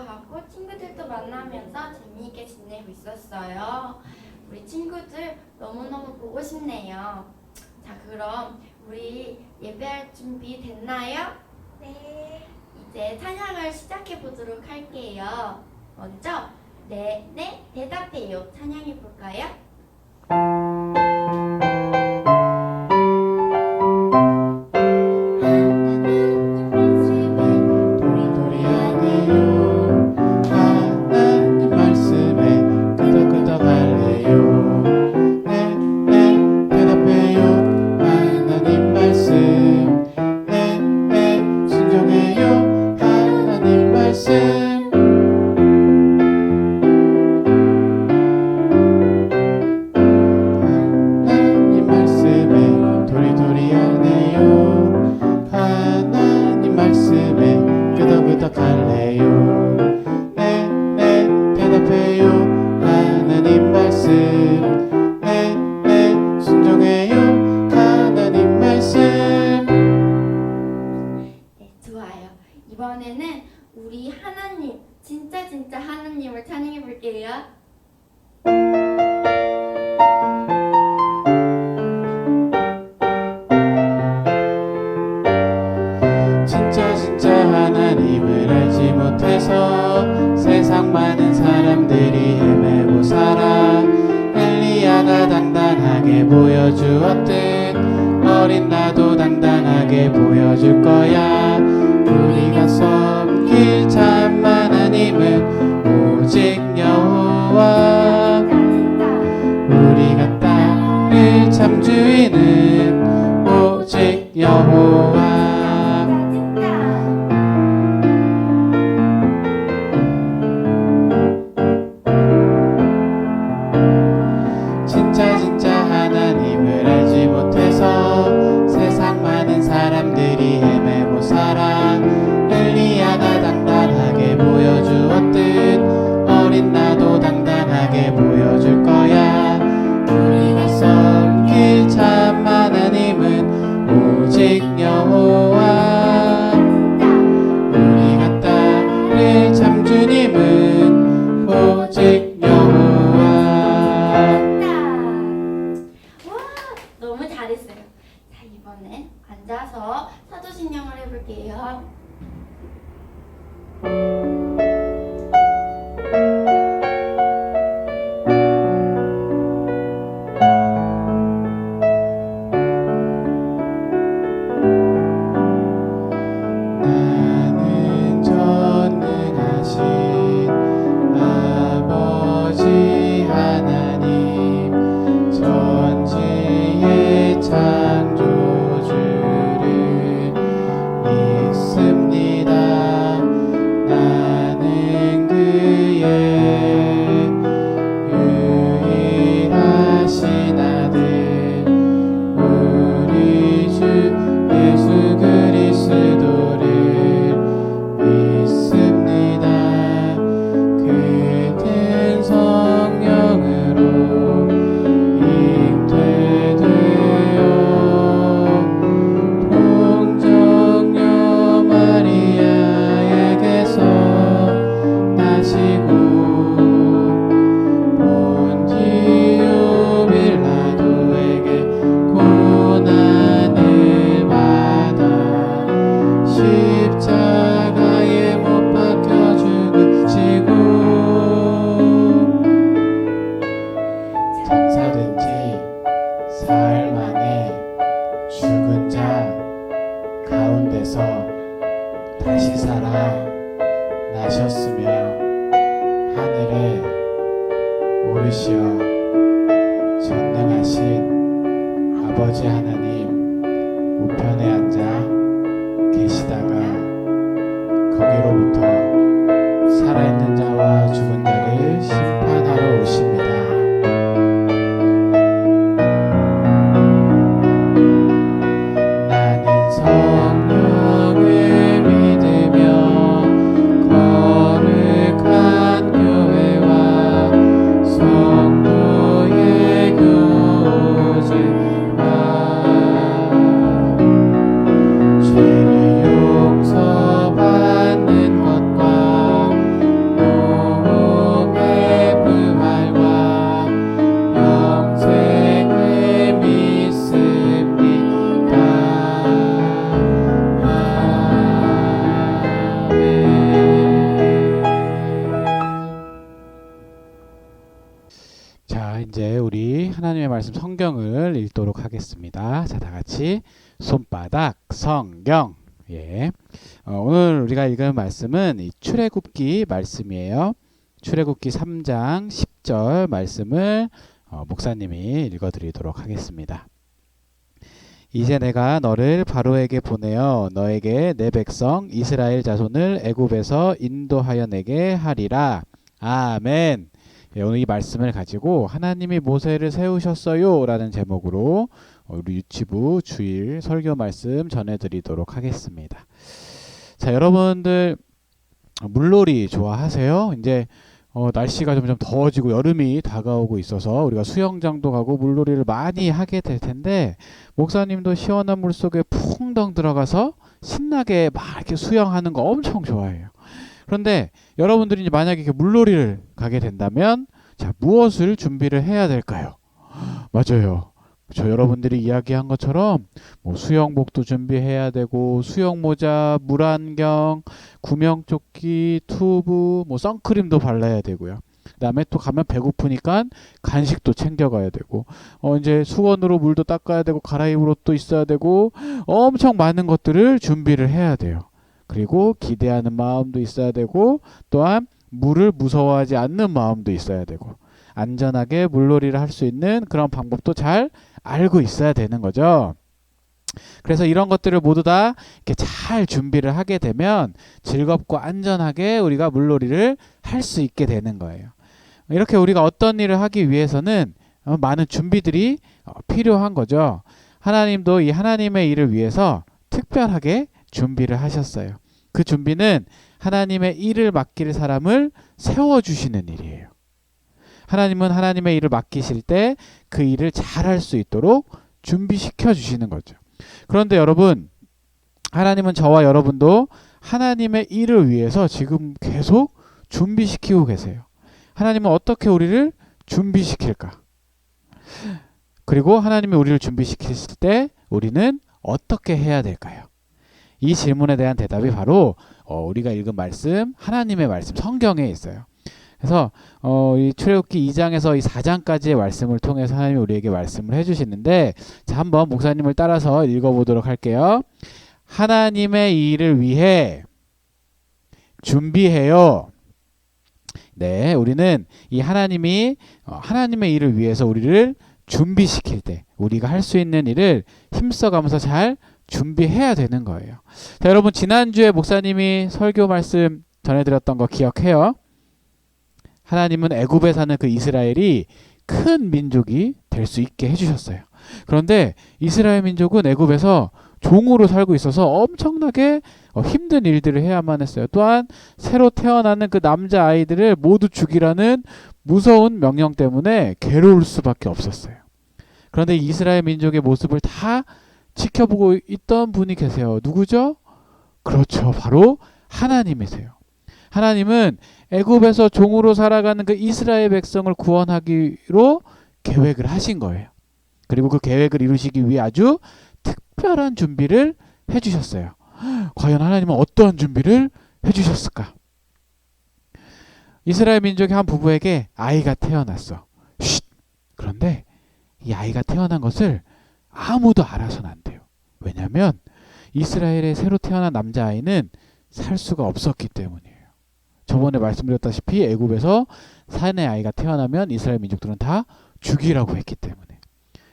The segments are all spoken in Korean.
하고 친구들도 만나면서 재미있게 지내고 있었어요. 우리 친구들 너무너무 보고 싶네요. 자, 그럼 우리 예배할 준비 됐나요? 네. 이제 찬양을 시작해 보도록 할게요. 먼저 네, 네, 대답해요. 찬양해 볼까요? 하나님 말씀에 끄덕끄덕 할래요. 네, 네, 대답해요. 하나님 말씀. 네, 네, 순종해요. 하나님 말씀. 하나님 말씀에 도리도리 하네요. 하나님 말씀에 끄덕끄덕 할래요. 네, 네, 대답해요. 하나님 말씀. 네, 네, 순종해요. 하나님 말씀. 네, 좋아요. 이번에는 우리 하나님, 진짜 하나님을 찬양해 볼게요. 진짜 하나님을 알지 못해서 세상 많은 사람들이 헤매고 살아. 엘리야가 당당하게 보여주었듯 어린 나도 당당하게 보여줄 거야. 우리가 섬길 참 하나님은 오직 여호와. 우리가 따를 참 주인은 오직 여호와. 진짜 하나님을 알지 못해서 세상 많은 사람들이 헤매고 살아. 엘리야가 당당하게 보여주었듯 어린 나도 당당하게 보여줄 거야. 우리가 섬길 참 하나님은 오직 여호와. 우리가 따를 참 주님은 오직 여호와. 와, 너무 잘했어요. 자, 이번엔 앉아서 사도신경을 해볼게요. 나는 전능하신 아버지 하나님 전지의 창조주를 믿습니다. 나는 그의 유일하신 아들 우리 주 예수 그리스도를 믿습니다. 그는 성령으로 잉태되어 동정녀 마리아에게서 나시고 본디오 빌라도에게 고난을 받아 십자가에 못 박혀 죽으시고 천사든지 사흘 만에 죽은 자 가운데서 다시 살아 나셨으며 하늘에 오르시어 전능하신 아버지 하나님 우편에 앉아 계시다가 거기로부터 살아있는 자와 죽은 자를 심판하러 오십니다. 나는 성령을 믿으며 거룩한 교회와 성도의 교제와 죄를 용서받는 것과 이제 우리 하나님의 말씀 성경을 읽도록 하겠습니다. 자, 다 같이 손바닥 성경. 예. 오늘 우리가 읽은 말씀은 이 출애굽기 말씀이에요. 출애굽기 3장 10절 말씀을 목사님이 읽어드리도록 하겠습니다. 이제 내가 너를 바로에게 보내어 너에게 내 백성 이스라엘 자손을 애굽에서 인도하여 내게 하리라. 아멘. 예, 오늘 이 말씀을 가지고 하나님이 모세를 세우셨어요 라는 제목으로 우리 유치부 주일 설교 말씀 전해드리도록 하겠습니다. 자, 여러분들 물놀이 좋아하세요? 이제 날씨가 점점 더워지고 여름이 다가오고 있어서 우리가 수영장도 가고 물놀이를 많이 하게 될 텐데, 목사님도 시원한 물 속에 풍덩 들어가서 신나게 막 이렇게 수영하는 거 엄청 좋아해요. 그런데 여러분들이 이제 만약에 이렇게 물놀이를 가게 된다면, 자, 무엇을 준비를 해야 될까요? 맞아요. 저 여러분들이 이야기한 것처럼 뭐 수영복도 준비해야 되고, 수영모자, 물안경, 구명조끼, 튜브, 뭐 선크림도 발라야 되고요. 그다음에 또 가면 배고프니까 간식도 챙겨가야 되고, 이제 수건으로 물도 닦아야 되고, 갈아입을 옷도 있어야 되고, 엄청 많은 것들을 준비를 해야 돼요. 그리고 기대하는 마음도 있어야 되고, 또한 물을 무서워하지 않는 마음도 있어야 되고, 안전하게 물놀이를 할 수 있는 그런 방법도 잘 알고 있어야 되는 거죠. 그래서 이런 것들을 모두 다 이렇게 잘 준비를 하게 되면 즐겁고 안전하게 우리가 물놀이를 할 수 있게 되는 거예요. 이렇게 우리가 어떤 일을 하기 위해서는 많은 준비들이 필요한 거죠. 하나님도 이 하나님의 일을 위해서 특별하게 준비를 하셨어요. 그 준비는 하나님의 일을 맡길 사람을 세워주시는 일이에요. 하나님은 하나님의 일을 맡기실 때 그 일을 잘할 수 있도록 준비시켜 주시는 거죠. 그런데 여러분, 하나님은 저와 여러분도 하나님의 일을 위해서 지금 계속 준비시키고 계세요. 하나님은 어떻게 우리를 준비시킬까? 그리고 하나님이 우리를 준비시켰을 때 우리는 어떻게 해야 될까요? 이 질문에 대한 대답이 바로 우리가 읽은 말씀, 하나님의 말씀, 성경에 있어요. 그래서 이 출애굽기 2장에서 이 4장까지의 말씀을 통해서 하나님이 우리에게 말씀을 해주시는데, 자, 한번 목사님을 따라서 읽어보도록 할게요. 하나님의 일을 위해 준비해요. 네, 우리는 이 하나님이 하나님의 일을 위해서 우리를 준비시킬 때 우리가 할 수 있는 일을 힘써가면서 잘 준비해야 되는 거예요. 자, 여러분, 지난주에 목사님이 설교 말씀 전해드렸던 거 기억해요? 하나님은 애굽에 사는 그 이스라엘이 큰 민족이 될 수 있게 해주셨어요. 그런데 이스라엘 민족은 애굽에서 종으로 살고 있어서 엄청나게 힘든 일들을 해야만 했어요. 또한 새로 태어나는 그 남자 아이들을 모두 죽이라는 무서운 명령 때문에 괴로울 수밖에 없었어요. 그런데 이스라엘 민족의 모습을 다 지켜보고 있던 분이 계세요. 누구죠? 그렇죠. 바로 하나님이세요. 하나님은 애굽에서 종으로 살아가는 그 이스라엘 백성을 구원하기로 계획을 하신 거예요. 그리고 그 계획을 이루시기 위해 아주 특별한 준비를 해주셨어요. 과연 하나님은 어떠한 준비를 해주셨을까? 이스라엘 민족의 한 부부에게 아이가 태어났어. 쉿! 그런데 이 아이가 태어난 것을 아무도 알아서는 안 돼요. 왜냐하면 이스라엘의 새로 태어난 남자아이는 살 수가 없었기 때문이에요. 저번에 말씀드렸다시피 애굽에서 사내 아이가 태어나면 이스라엘 민족들은 다 죽이라고 했기 때문에.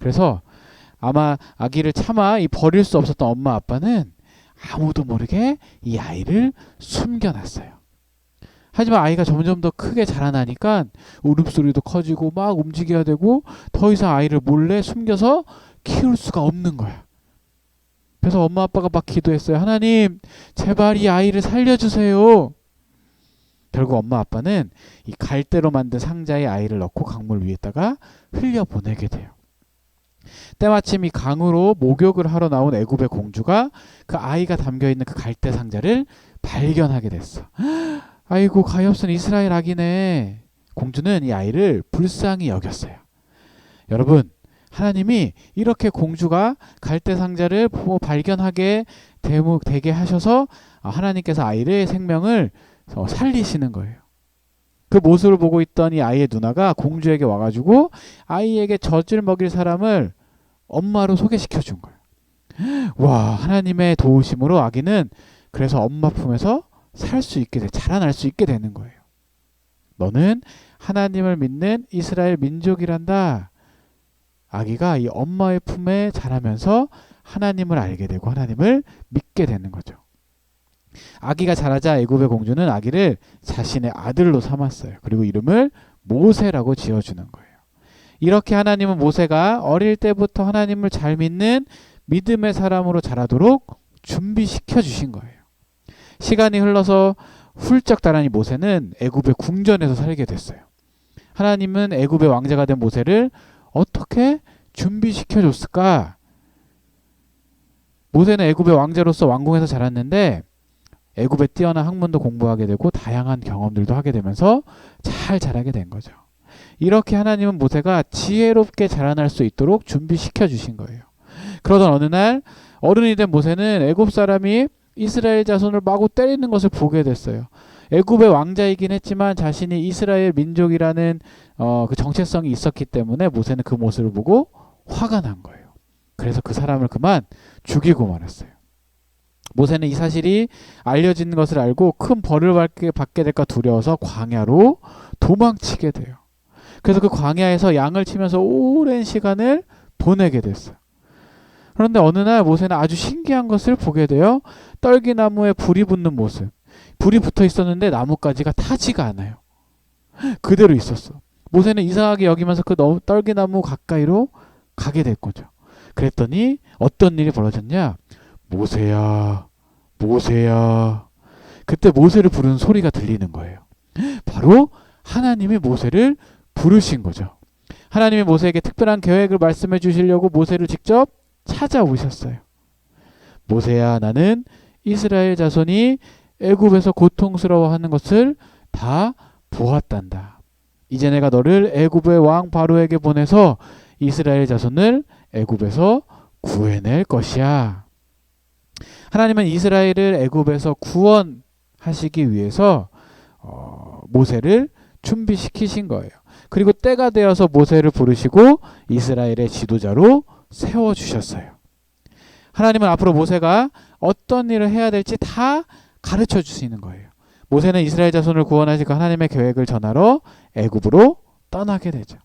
그래서 아마 아기를 차마 버릴 수 없었던 엄마 아빠는 아무도 모르게 이 아이를 숨겨놨어요. 하지만 아이가 점점 더 크게 자라나니까 울음소리도 커지고 막 움직여야 되고 더 이상 아이를 몰래 숨겨서 키울 수가 없는 거야. 그래서 엄마 아빠가 막 기도했어요. 하나님, 제발 이 아이를 살려주세요. 결국 엄마 아빠는 이 갈대로 만든 상자에 아이를 넣고 강물 위에다가 흘려보내게 돼요. 때마침 이 강으로 목욕을 하러 나온 애굽의 공주가 그 아이가 담겨있는 그 갈대 상자를 발견하게 됐어. 아이고, 가엾은 이스라엘 아기네. 공주는 이 아이를 불쌍히 여겼어요. 여러분, 하나님이 이렇게 공주가 갈대 상자를 발견하게 되게 하셔서 하나님께서 아이의 생명을 살리시는 거예요. 그 모습을 보고 있던 이 아이의 누나가 공주에게 와가지고 아이에게 젖을 먹일 사람을 엄마로 소개시켜 준 거예요. 와, 하나님의 도우심으로 아기는 그래서 엄마 품에서 살 수 있게 자라날 수 있게 되는 거예요. 너는 하나님을 믿는 이스라엘 민족이란다. 아기가 이 엄마의 품에 자라면서 하나님을 알게 되고 하나님을 믿게 되는 거죠. 아기가 자라자 애굽의 공주는 아기를 자신의 아들로 삼았어요. 그리고 이름을 모세라고 지어주는 거예요. 이렇게 하나님은 모세가 어릴 때부터 하나님을 잘 믿는 믿음의 사람으로 자라도록 준비시켜 주신 거예요. 시간이 흘러서 훌쩍 자란 이 모세는 애굽의 궁전에서 살게 됐어요. 하나님은 애굽의 왕자가 된 모세를 어떻게 준비시켜 줬을까? 모세는 애굽의 왕자로서 왕궁에서 자랐는데 애굽의 뛰어난 학문도 공부하게 되고 다양한 경험들도 하게 되면서 잘 자라게 된 거죠. 이렇게 하나님은 모세가 지혜롭게 자라날 수 있도록 준비시켜 주신 거예요. 그러던 어느 날 어른이 된 모세는 애굽 사람이 이스라엘 자손을 마구 때리는 것을 보게 됐어요. 애굽의 왕자이긴 했지만 자신이 이스라엘 민족이라는 그 정체성이 있었기 때문에 모세는 그 모습을 보고 화가 난 거예요. 그래서 그 사람을 그만 죽이고 말았어요. 모세는 이 사실이 알려진 것을 알고 큰 벌을 받게 될까 두려워서 광야로 도망치게 돼요. 그래서 그 광야에서 양을 치면서 오랜 시간을 보내게 됐어요. 그런데 어느 날 모세는 아주 신기한 것을 보게 돼요. 떨기나무에 불이 붙는 모습. 불이 붙어 있었는데 나뭇가지가 타지가 않아요. 그대로 있었어. 모세는 이상하게 여기면서 그 떨기나무 가까이로 가게 될 거죠. 그랬더니 어떤 일이 벌어졌냐? 모세야, 모세야. 그때 모세를 부르는 소리가 들리는 거예요. 바로 하나님이 모세를 부르신 거죠. 하나님이 모세에게 특별한 계획을 말씀해 주시려고 모세를 직접 찾아오셨어요. 모세야, 나는 이스라엘 자손이 애굽에서 고통스러워하는 것을 다 보았단다. 이제 내가 너를 애굽의 왕 바로에게 보내서 이스라엘 자손을 애굽에서 구해낼 것이야. 하나님은 이스라엘을 애굽에서 구원하시기 위해서 모세를 준비시키신 거예요. 그리고 때가 되어서 모세를 부르시고 이스라엘의 지도자로 세워주셨어요. 하나님은 앞으로 모세가 어떤 일을 해야 될지 다 가르쳐 주시는 거예요. 모세는 이스라엘 자손을 구원하시고 하나님의 계획을 전하러 애굽으로 떠나게 되죠.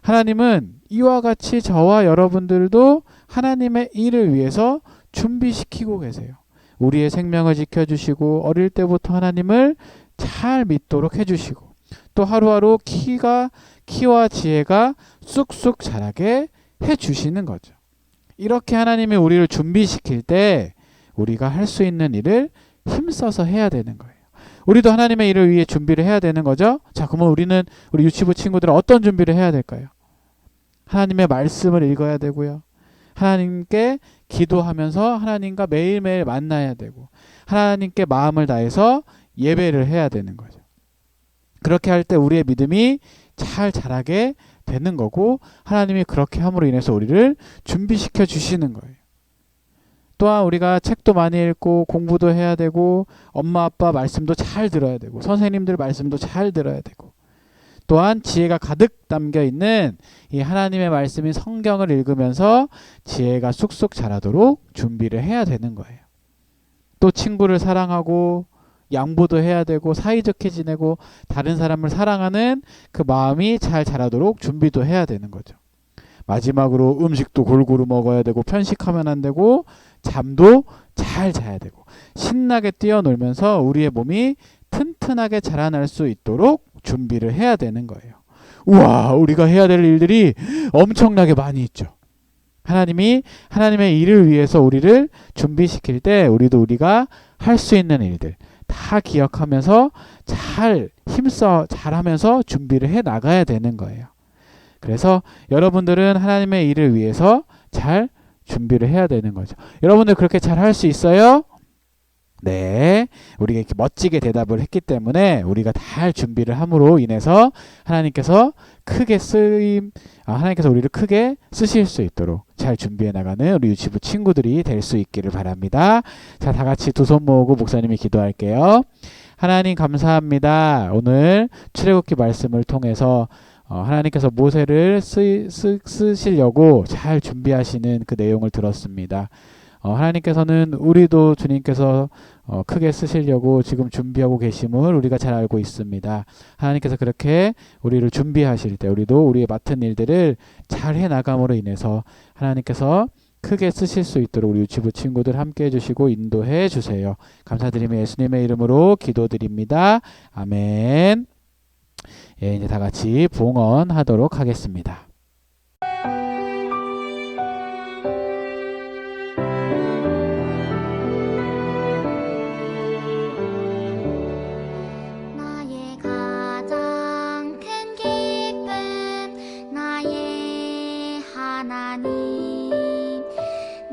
하나님은 이와 같이 저와 여러분들도 하나님의 일을 위해서 준비시키고 계세요. 우리의 생명을 지켜주시고 어릴 때부터 하나님을 잘 믿도록 해주시고 또 하루하루 키와 지혜가 쑥쑥 자라게 해주시는 거죠. 이렇게 하나님이 우리를 준비시킬 때 우리가 할 수 있는 일을 힘써서 해야 되는 거예요. 우리도 하나님의 일을 위해 준비를 해야 되는 거죠. 자, 그러면 우리 유치부 친구들은 어떤 준비를 해야 될까요? 하나님의 말씀을 읽어야 되고요. 하나님께 기도하면서 하나님과 매일매일 만나야 되고 하나님께 마음을 다해서 예배를 해야 되는 거죠. 그렇게 할 때 우리의 믿음이 잘 자라게 되는 거고 하나님이 그렇게 함으로 인해서 우리를 준비시켜 주시는 거예요. 또한 우리가 책도 많이 읽고 공부도 해야 되고 엄마 아빠 말씀도 잘 들어야 되고 선생님들 말씀도 잘 들어야 되고 또한 지혜가 가득 담겨 있는 이 하나님의 말씀인 성경을 읽으면서 지혜가 쑥쑥 자라도록 준비를 해야 되는 거예요. 또 친구를 사랑하고 양보도 해야 되고 사이좋게 지내고 다른 사람을 사랑하는 그 마음이 잘 자라도록 준비도 해야 되는 거죠. 마지막으로 음식도 골고루 먹어야 되고 편식하면 안 되고 잠도 잘 자야 되고 신나게 뛰어놀면서 우리의 몸이 튼튼하게 자라날 수 있도록 준비를 해야 되는 거예요. 우와, 우리가 해야 될 일들이 엄청나게 많이 있죠. 하나님이 하나님의 일을 위해서 우리를 준비시킬 때 우리가 할 수 있는 일들 다 기억하면서 잘 힘써 잘하면서 준비를 해 나가야 되는 거예요. 그래서 여러분들은 하나님의 일을 위해서 잘 준비를 해야 되는 거죠. 여러분들 그렇게 잘 할 수 있어요? 네, 우리가 이렇게 멋지게 대답을 했기 때문에 우리가 잘 준비를 함으로 인해서 하나님께서 우리를 크게 쓰실 수 있도록 잘 준비해 나가는 우리 유치부 친구들이 될 수 있기를 바랍니다. 자, 다 같이 두 손 모으고 목사님이 기도할게요. 하나님 감사합니다. 오늘 출애굽기 말씀을 통해서 하나님께서 모세를 쓰시려고 잘 준비하시는 그 내용을 들었습니다. 하나님께서는 우리도 주님께서 크게 쓰시려고 지금 준비하고 계심을 우리가 잘 알고 있습니다. 하나님께서 그렇게 우리를 준비하실 때 우리도 우리의 맡은 일들을 잘 해나감으로 인해서 하나님께서 크게 쓰실 수 있도록 우리 유치부 친구들 함께 해주시고 인도해 주세요. 감사드리며 예수님의 이름으로 기도드립니다. 아멘. 예, 이제 다 같이 봉헌하도록 하겠습니다. 나의 가장 큰 기쁨 나의 하나님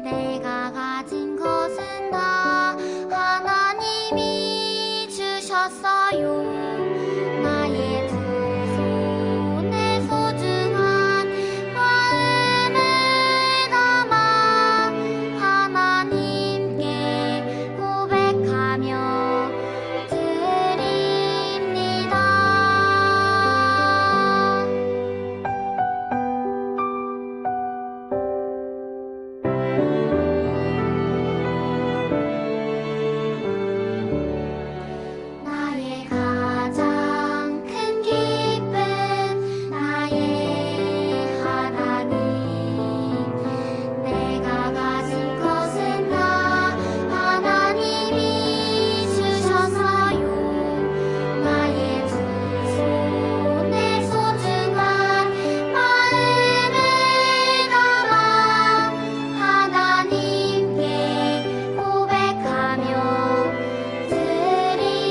내가 가진 것은 다 하나님이 주셨어요 나의 두 손에 소중한 마음을 담아 하나님께 고백하며 드립니다. 나의 가장 큰 기쁨 나의 하나님 내가 가진 것은 다 하나님이 주셨어요 나의 두 손에 소중한 마음을 담아 하나님께 고백하며 드립니다.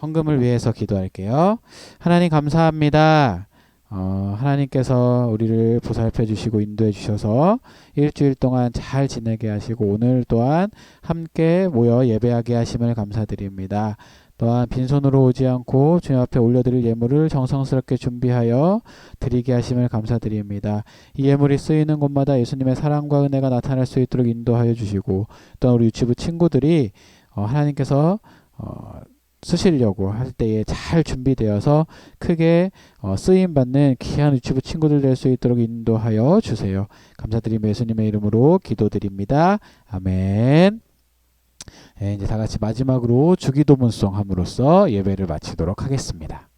헌금을 위해서 기도할게요. 하나님 감사합니다. 하나님께서 우리를 보살펴 주시고 인도해 주셔서 일주일 동안 잘 지내게 하시고 오늘 또한 함께 모여 예배하게 하심을 감사드립니다. 또한 빈손으로 오지 않고 주님 앞에 올려드릴 예물을 정성스럽게 준비하여 드리게 하심을 감사드립니다. 이 예물이 쓰이는 곳마다 예수님의 사랑과 은혜가 나타날 수 있도록 인도하여 주시고 또한 우리 유치부 친구들이 하나님께서 쓰시려고 할 때에 잘 준비되어서 크게 쓰임받는 귀한 유치부 친구들 될 수 있도록 인도하여 주세요. 감사드리며 예수님의 이름으로 기도드립니다. 아멘. 예, 이제 다 같이 마지막으로 주기도문송 함으로써 예배를 마치도록 하겠습니다.